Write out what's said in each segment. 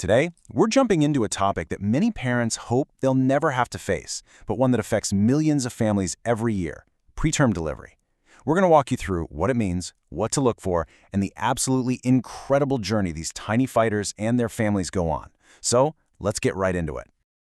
Today, we're jumping into a topic that many parents hope they'll never have to face, but one that affects millions of families every year: preterm delivery. We're going to walk you through what it means, what to look for, and the absolutely incredible journey these tiny fighters and their families go on. So, let's get right into it.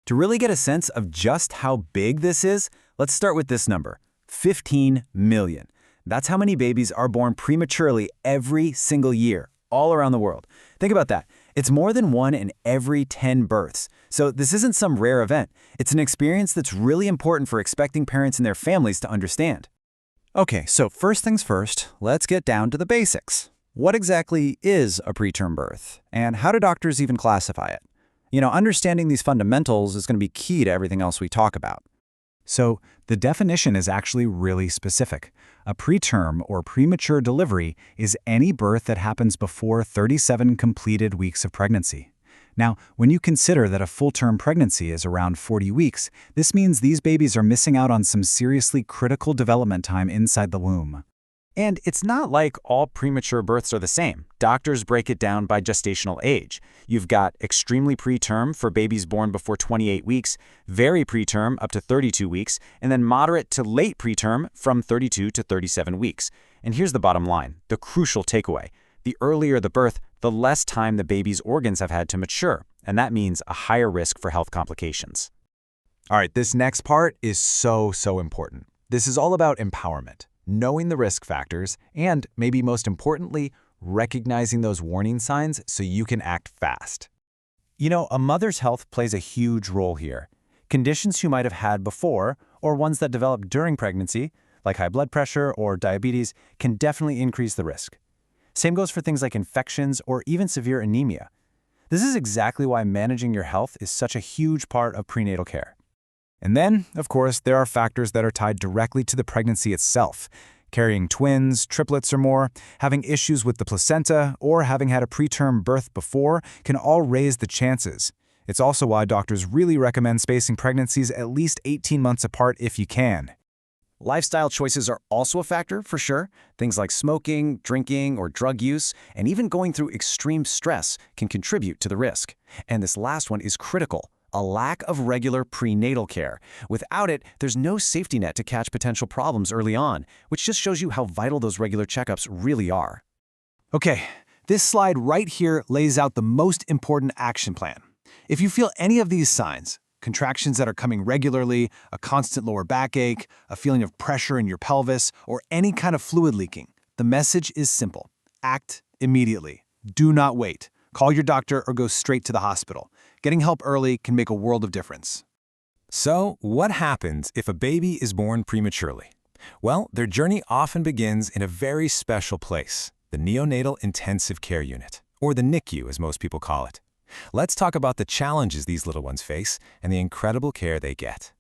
To really get a sense of just how big this is, let's start with this number: 15 million. That's how many babies are born prematurely every single year, all around the world. Think about that. It's more than 1 in every 10 births. So this isn't some rare event. It's an experience that's really important for expecting parents and their families to understand. Okay, so first things first, let's get down to the basics. What exactly is a preterm birth? And how do doctors even classify it? Understanding these fundamentals is going to be key to everything else we talk about. So the definition is actually really specific. A preterm or premature delivery is any birth that happens before 37 completed weeks of pregnancy. Now, when you consider that a full-term pregnancy is around 40 weeks, this means these babies are missing out on some seriously critical development time inside the womb. And it's not like all premature births are the same. Doctors break it down by gestational age. You've got extremely preterm for babies born before 28 weeks, very preterm up to 32 weeks, and then moderate to late preterm from 32 to 37 weeks. And here's the bottom line, the crucial takeaway. The earlier the birth, the less time the baby's organs have had to mature, and that means a higher risk for health complications. All right, this next part is so important. This is all about empowerment, knowing the risk factors, and maybe most importantly, recognizing those warning signs so you can act fast. A mother's health plays a huge role here. Conditions you might have had before, or ones that develop during pregnancy, like high blood pressure or diabetes, can definitely increase the risk. Same goes for things like infections or even severe anemia. This is exactly why managing your health is such a huge part of prenatal care. And then, of course, there are factors that are tied directly to the pregnancy itself. Carrying twins, triplets or more, having issues with the placenta, or having had a preterm birth before can all raise the chances. It's also why doctors really recommend spacing pregnancies at least 18 months apart if you can. Lifestyle choices are also a factor, for sure. Things like smoking, drinking, or drug use, and even going through extreme stress can contribute to the risk. And this last one is critical: a lack of regular prenatal care. Without it, there's no safety net to catch potential problems early on, which just shows you how vital those regular checkups really are. Okay, this slide right here lays out the most important action plan. If you feel any of these signs, contractions that are coming regularly, a constant lower backache, a feeling of pressure in your pelvis, or any kind of fluid leaking, the message is simple: act immediately. Do not wait. Call your doctor or go straight to the hospital. Getting help early can make a world of difference. So, what happens if a baby is born prematurely? Well, their journey often begins in a very special place: the neonatal intensive care unit, or the NICU as most people call it. Let's talk about the challenges these little ones face and the incredible care they get.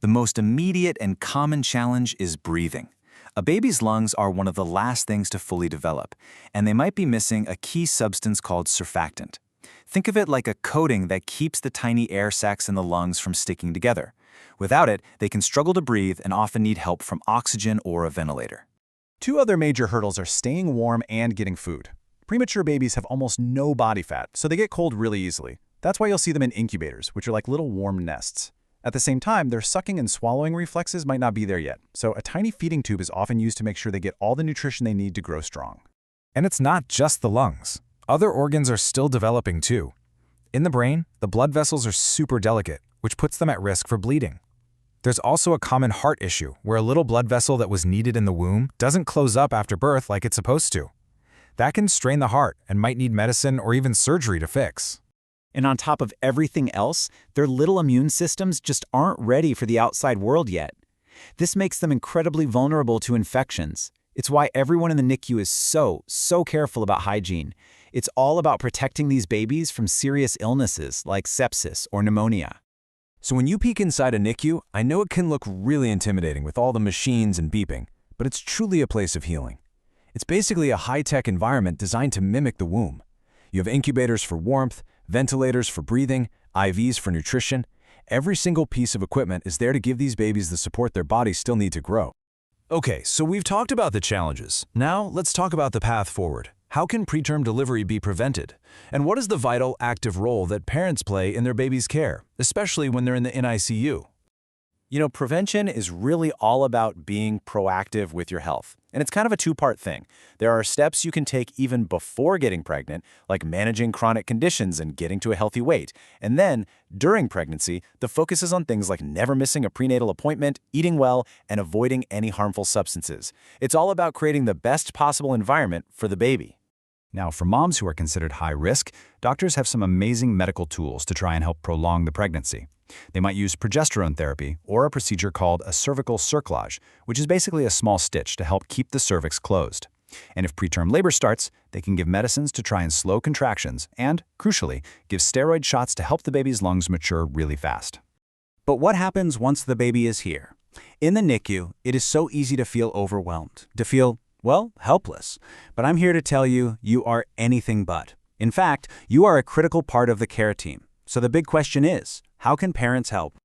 The most immediate and common challenge is breathing. A baby's lungs are one of the last things to fully develop, and they might be missing a key substance called surfactant. Think of it like a coating that keeps the tiny air sacs in the lungs from sticking together. Without it, they can struggle to breathe and often need help from oxygen or a ventilator. Two other major hurdles are staying warm and getting food. Premature babies have almost no body fat, so they get cold really easily. That's why you'll see them in incubators, which are like little warm nests. At the same time, their sucking and swallowing reflexes might not be there yet, so a tiny feeding tube is often used to make sure they get all the nutrition they need to grow strong. And it's not just the lungs. Other organs are still developing too. In the brain, the blood vessels are super delicate, which puts them at risk for bleeding. There's also a common heart issue, where a little blood vessel that was needed in the womb doesn't close up after birth like it's supposed to. That can strain the heart and might need medicine or even surgery to fix. And on top of everything else, their little immune systems just aren't ready for the outside world yet. This makes them incredibly vulnerable to infections. It's why everyone in the NICU is so careful about hygiene. It's all about protecting these babies from serious illnesses like sepsis or pneumonia. So when you peek inside a NICU, I know it can look really intimidating with all the machines and beeping, but it's truly a place of healing. It's basically a high-tech environment designed to mimic the womb. You have incubators for warmth, ventilators for breathing, IVs for nutrition. Every single piece of equipment is there to give these babies the support their bodies still need to grow. Okay, so we've talked about the challenges. Now let's talk about the path forward. How can preterm delivery be prevented? And what is the vital, active role that parents play in their baby's care, especially when they're in the NICU? Prevention is really all about being proactive with your health. And it's kind of a two-part thing. There are steps you can take even before getting pregnant, like managing chronic conditions and getting to a healthy weight. And then, during pregnancy, the focus is on things like never missing a prenatal appointment, eating well, and avoiding any harmful substances. It's all about creating the best possible environment for the baby. Now, for moms who are considered high risk, doctors have some amazing medical tools to try and help prolong the pregnancy. They might use progesterone therapy or a procedure called a cervical cerclage, which is basically a small stitch to help keep the cervix closed. And if preterm labor starts, they can give medicines to try and slow contractions and, crucially, give steroid shots to help the baby's lungs mature really fast. But what happens once the baby is here? In the NICU, it is so easy to feel overwhelmed, to feel, well, helpless. But I'm here to tell you, you are anything but. In fact, you are a critical part of the care team. So the big question is, how can parents help?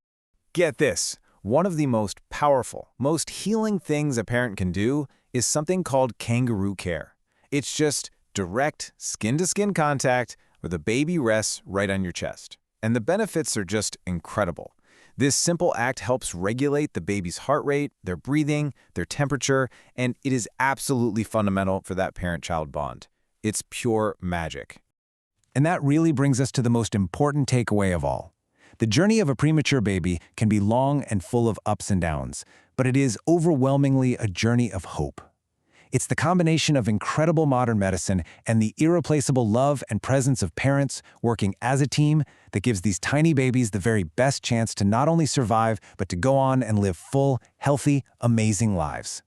Get this. One of the most powerful, most healing things a parent can do is something called kangaroo care. It's just direct, skin-to-skin contact where the baby rests right on your chest. And the benefits are just incredible. This simple act helps regulate the baby's heart rate, their breathing, their temperature, and it is absolutely fundamental for that parent-child bond. It's pure magic. And that really brings us to the most important takeaway of all. The journey of a premature baby can be long and full of ups and downs, but it is overwhelmingly a journey of hope. It's the combination of incredible modern medicine and the irreplaceable love and presence of parents working as a team that gives these tiny babies the very best chance to not only survive, but to go on and live full, healthy, amazing lives.